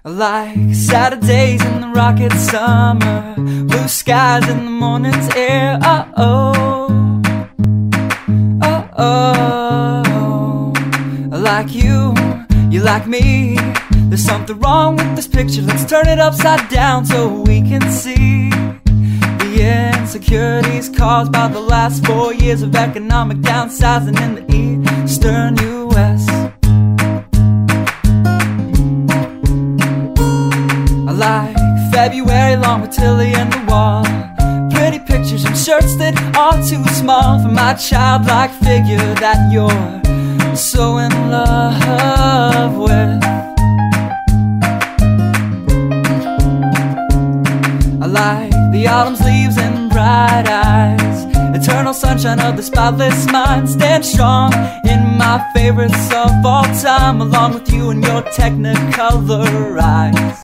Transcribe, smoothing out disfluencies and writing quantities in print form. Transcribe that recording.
Like Saturdays in the rocket summer, blue skies in the morning's air. Oh, oh, oh, oh. Like you like me. There's something wrong with this picture. Let's turn it upside down so we can see the insecurities caused by the last 4 years of economic downsizing in the eastern U.S. I like February long with Tilly and the wall, pretty pictures and shirts that are too small for my childlike figure that you're so in love with. I like the autumn's leaves and bright eyes, eternal sunshine of the spotless mind. Stand strong in my favorites of all time, along with you and your technicolor eyes.